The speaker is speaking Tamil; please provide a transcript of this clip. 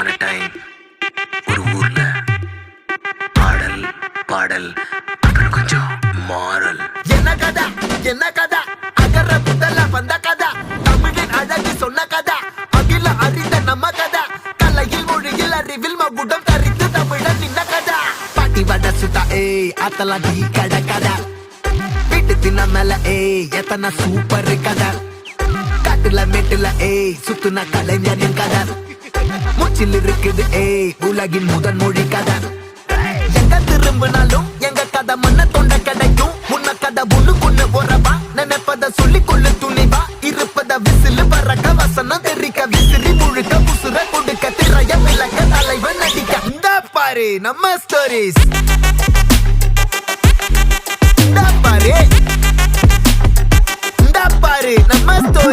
upon a time ஒரு ஊர்ல ஆடல் பாடல் அப்புறம் கொஞ்சம் மாறல். என்ன கதை அகர முதல வந்த கதை, தமிழின் அழகு சொன்ன கதை, அகில அறிந்த நம்ம கதை, கலையில் மொழியில் அறிவில் மகுடம் தரித்து தமிழன் நின்ன கதை. பாட்டி வட சுட்டா அத்தலாம் டீ கடை கதை, வீட்டு தின்ன மேல எத்தனை சூப்பர் கதை, காட்டுல மேட்டுல சுத்துன கலைஞரின் கதை, மூச்சில் இருக்குது உலகின் முதன் மொழி கதை. எங்க திரும்பினாலும் எங்க கதை மண்ண தொண்ட கிடைக்கும், முன்ன கதை ஒண்ணு கொண்டு போறவா, நினைப்பத சொல்லி கொள்ளு துணிவா, இருப்பத விசிலு பறக்க வசனம் தெரிக்க விசிறி முழுக்க புசுர கொடுக்க திரைய விளக்க தலைவன் நடிக்க. இந்த பாரு நம்ம ஸ்டோரிஸ், இந்த பாரு நம்ம ஸ்டோரி.